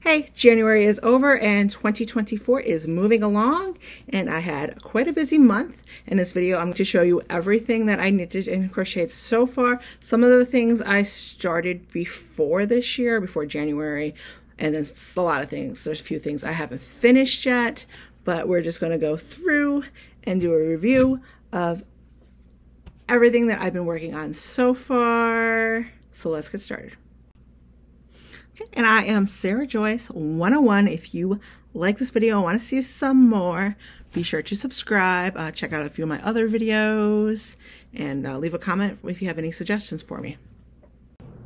Hey, January is over and 2024 is moving along, and I had quite a busy month. In this video, I'm going to show you everything that I knitted and crocheted so far. Some of the things I started before this year, before January, and then a lot of things. There's a few things I haven't finished yet, but we're just going to go through and do a review of everything that I've been working on so far. So let's get started. And I am Sarah Joyce 101. If you like this video and want to see some more, be sure to subscribe, check out a few of my other videos, and leave a comment if you have any suggestions for me.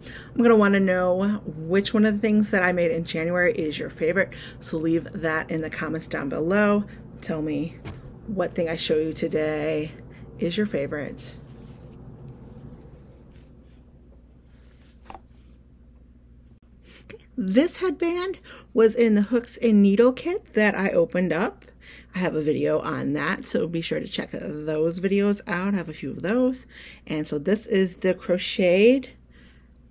I'm going to want to know which one of the things that I made in January is your favorite, so leave that in the comments down below. Tell me what thing I show you today is your favorite. This headband was in the hooks and needle kit that I opened up. I have a video on that, so be sure to check those videos out. I have a few of those. And so this is the crocheted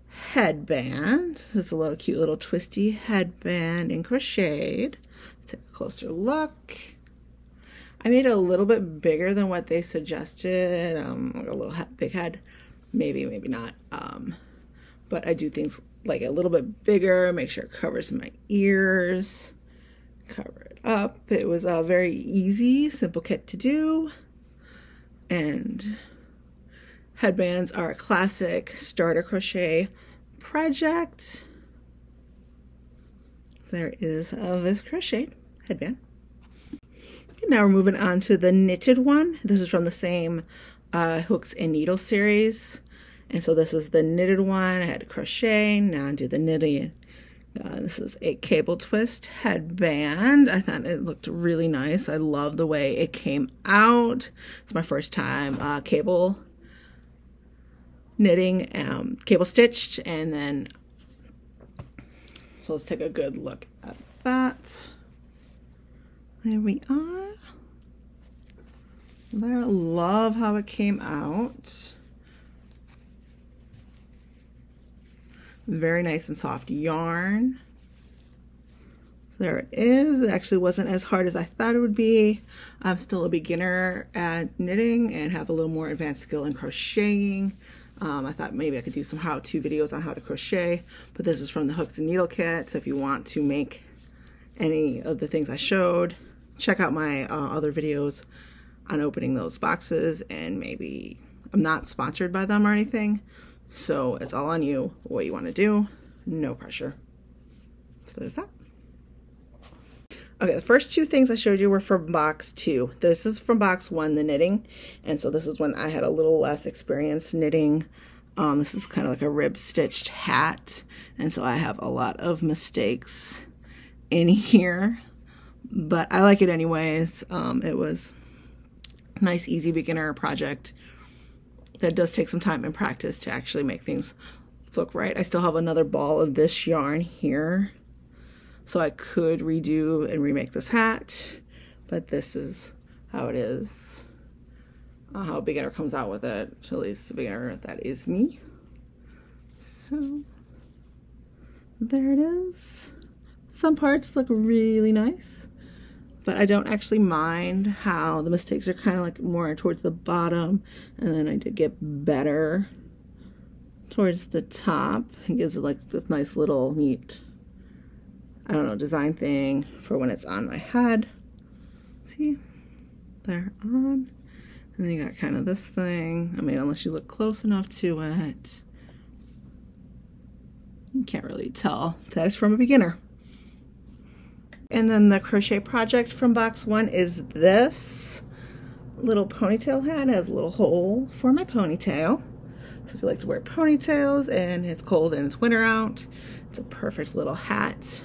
headband. This is a little cute little twisty headband in crocheted. Let's take a closer look. I made it a little bit bigger than what they suggested. A little big head, maybe not. But I do things like a little bit bigger, make sure it covers my ears, cover it up. It was a very easy, simple kit to do. And headbands are a classic starter crochet project. There is this crocheted headband. Okay, now we're moving on to the knitted one. This is from the same hooks and needle series. And so this is the knitted one. I had to crochet, now I do the knitting. This is a cable twist headband. I thought it looked really nice. I love the way it came out. It's my first time cable knitting, cable stitched, and then, so let's take a good look at that. There we are. There, love how it came out. Very nice and soft yarn. There it is. It actually wasn't as hard as I thought it would be. I'm still a beginner at knitting and have a little more advanced skill in crocheting. I thought maybe I could do some how-to videos on how to crochet, but this is from the hooks and needle kit. So if you want to make any of the things I showed, check out my other videos on opening those boxes. And maybe, I'm not sponsored by them or anything, so it's all on you, what you want to do, no pressure. So there's that. Okay, the first two things I showed you were from box 2. This is from box 1, the knitting. And so this is when I had a little less experience knitting. This is kind of like a rib stitched hat. And so I have a lot of mistakes in here, but I like it anyways. It was a nice, easy beginner project. That does take some time and practice to actually make things look right. I still have another ball of this yarn here, so I could redo and remake this hat, but this is how it is, how a beginner comes out with it. At least a beginner, that is me. So there it is. Some parts look really nice, but I don't actually mind how the mistakes are kind of like more towards the bottom, and then I did get better towards the top. It gives it like this nice little neat, I don't know, design thing for when it's on my head. See, they're on. And then you got kind of this thing. I mean, unless you look close enough to it, you can't really tell that it's from a beginner. And then the crochet project from box 1 is this little ponytail hat. It has a little hole for my ponytail. So if you like to wear ponytails and it's cold and it's winter out, it's a perfect little hat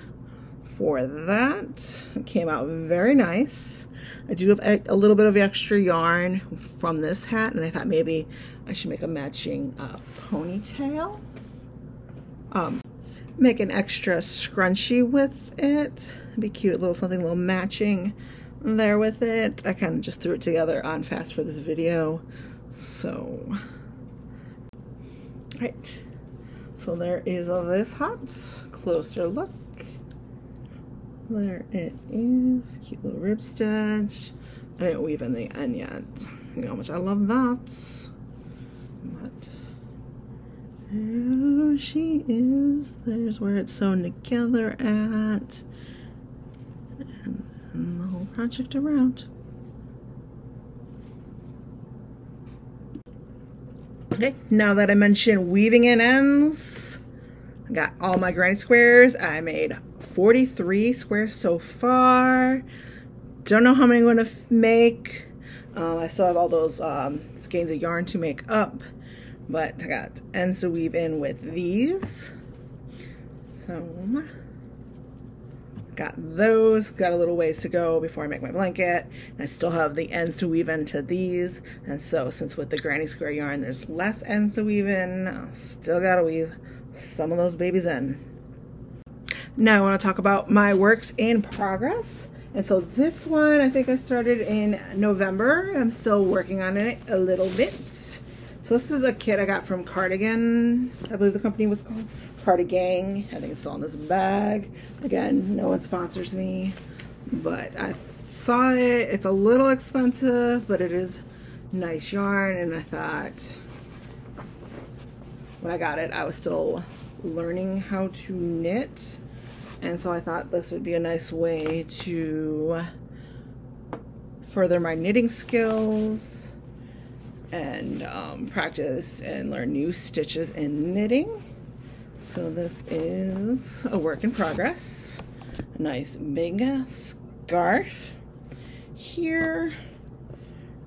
for that. It came out very nice. I do have a little bit of extra yarn from this hat, and I thought maybe I should make a matching ponytail. Make an extra scrunchie with it. It'd be cute, something a little matching there with it. I kind of just threw it together on fast for this video. So, right. So there is this hat. Closer look. There it is, cute little rib stitch. I didn't weave in the end yet. You know how much I love that. But there she is. There's where it's sewn together at. And then the whole project around. Okay, now that I mentioned weaving in ends, I got all my granny squares. I made 43 squares so far. Don't know how many I'm gonna make. I still have all those skeins of yarn to make up, but I got ends to weave in with these. So got those, got a little ways to go before I make my blanket. And I still have the ends to weave into these. And so since with the granny square yarn, there's less ends to weave in, I still gotta weave some of those babies in. Now I wanna talk about my works in progress. And so this one, I think I started in November. I'm still working on it a little bit. So this is a kit I got from Cardigan. I believe the company was called Cardigan. I think it's still in this bag. Again, no one sponsors me, but I saw it. It's a little expensive, but it is nice yarn. And I thought when I got it, I was still learning how to knit. And so I thought this would be a nice way to further my knitting skills and practice and learn new stitches in knitting. So this is a work in progress. A nice big scarf here.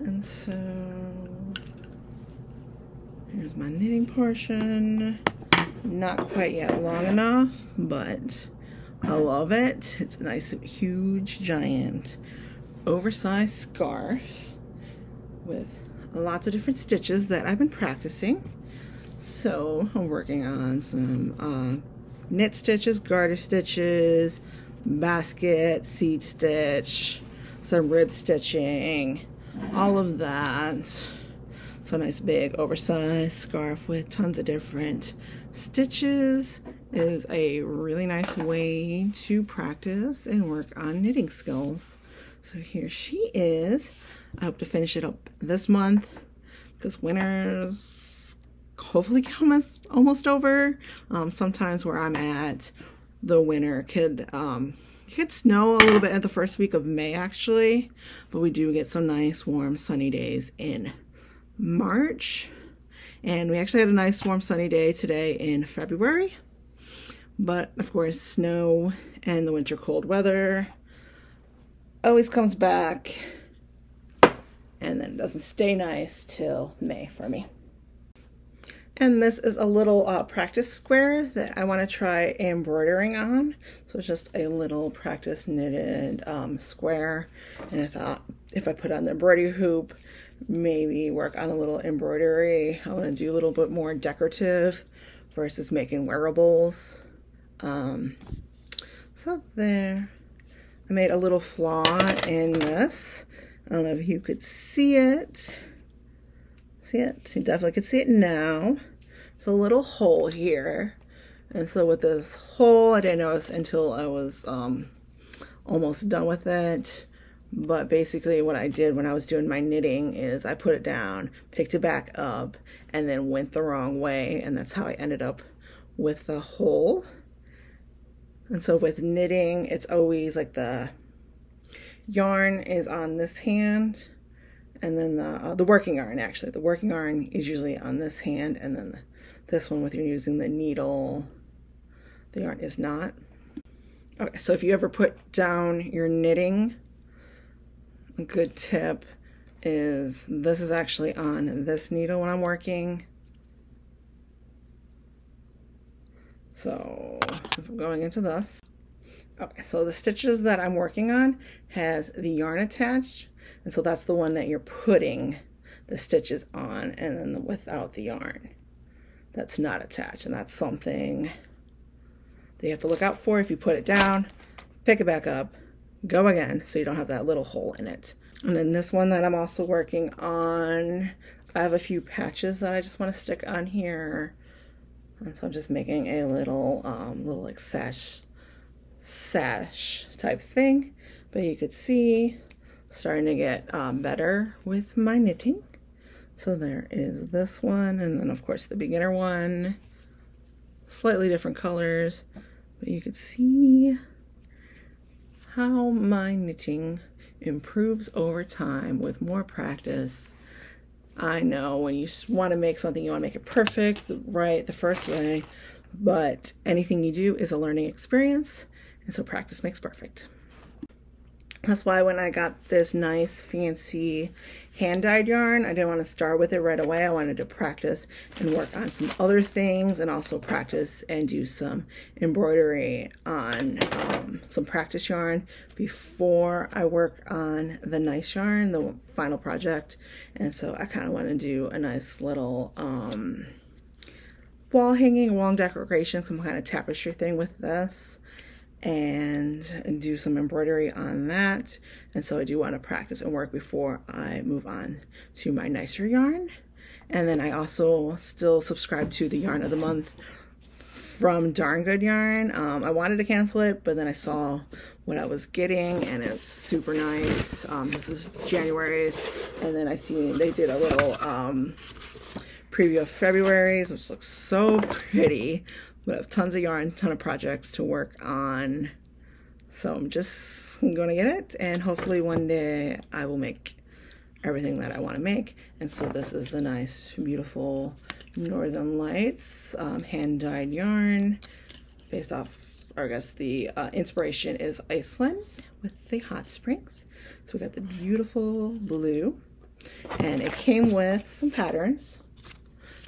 And so here's my knitting portion. Not quite yet long enough, but I love it. It's a nice, huge, giant, oversized scarf with lots of different stitches that I've been practicing. So I'm working on some knit stitches, garter stitches, basket, seed stitch, some rib stitching, all of that. So a nice big oversized scarf with tons of different stitches is a really nice way to practice and work on knitting skills. So here she is. I hope to finish it up this month because winter's hopefully almost over. Sometimes where I'm at, the winter could snow a little bit at the first week of May actually, but we do get some nice warm sunny days in March. And we actually had a nice warm sunny day today in February. But of course, snow and the winter cold weather always comes back and then doesn't stay nice till May for me. And this is a little practice square that I want to try embroidering on. So it's just a little practice knitted square. And I thought if I put on the embroidery hoop, maybe work on a little embroidery. I want to do a little bit more decorative versus making wearables. So there, I made a little flaw in this. I don't know if you could see it. See it? You definitely could see it now. There's a little hole here. And so with this hole, I didn't notice until I was almost done with it. But basically what I did when I was doing my knitting is I put it down, picked it back up, and then went the wrong way. And that's how I ended up with the hole. And so with knitting, it's always like the yarn is on this hand, and then the working yarn, actually. The working yarn is usually on this hand, and then this one, with you using the needle, the yarn is not. Okay, so if you ever put down your knitting, a good tip is this is actually on this needle when I'm working. So if I'm going into this. Okay, so the stitches that I'm working on has the yarn attached, and so that's the one that you're putting the stitches on, and then without the yarn that's not attached. And that's something that you have to look out for. If you put it down, pick it back up, go again, so you don't have that little hole in it. And then this one that I'm also working on, I have a few patches that I just want to stick on here. And so I'm just making a little like sash sash type thing, but you could see starting to get better with my knitting. So there is this one, and then of course the beginner one, slightly different colors, but you could see how my knitting improves over time with more practice. I know when you want to make something, you want to make it perfect, right, the first way, but anything you do is a learning experience, and so practice makes perfect. That's why when I got this nice fancy hand-dyed yarn, I didn't want to start with it right away. I wanted to practice and work on some other things, and also practice and do some embroidery on some practice yarn before I work on the nice yarn, the final project. And so I kind of want to do a nice little wall hanging, wall decoration, some kind of tapestry thing with this, and do some embroidery on that. And so I do want to practice and work before I move on to my nicer yarn. And then I also still subscribe to the yarn of the month from Darn Good Yarn. I wanted to cancel it, but then I saw what I was getting and it's super nice. This is January's, and then I see they did a little preview of February's, which looks so pretty. We have tons of yarn, ton of projects to work on. So I'm just going to get it, and hopefully one day I will make everything that I want to make. And so this is the nice, beautiful Northern Lights hand-dyed yarn based off, or I guess the inspiration is Iceland with the hot springs. So we got the beautiful blue, and it came with some patterns.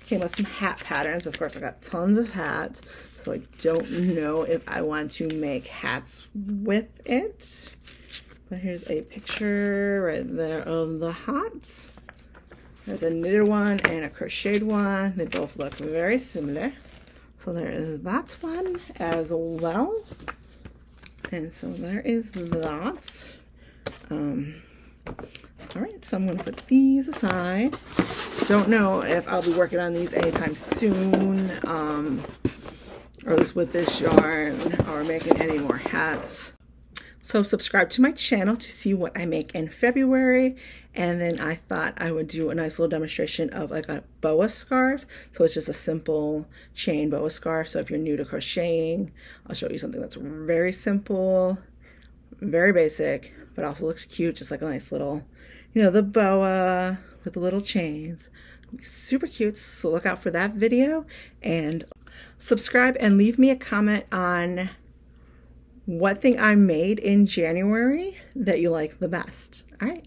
Came with some hat patterns. Of course, I got tons of hats, so I don't know if I want to make hats with it. But here's a picture right there of the hats. There's a knitted one and a crocheted one. They both look very similar. So there is that one as well. And so there is that. All right, so I'm going to put these aside. Don't know if I'll be working on these anytime soon, or at least with this yarn, or making any more hats. So subscribe to my channel to see what I make in February. And then I thought I would do a nice little demonstration of like a boa scarf. So it's just a simple chain boa scarf. So if you're new to crocheting, I'll show you something that's very simple, very basic, but also looks cute, just like a nice little, you know, the boa with the little chains. It'll be super cute, so look out for that video, and subscribe and leave me a comment on what thing I made in January that you like the best. All right.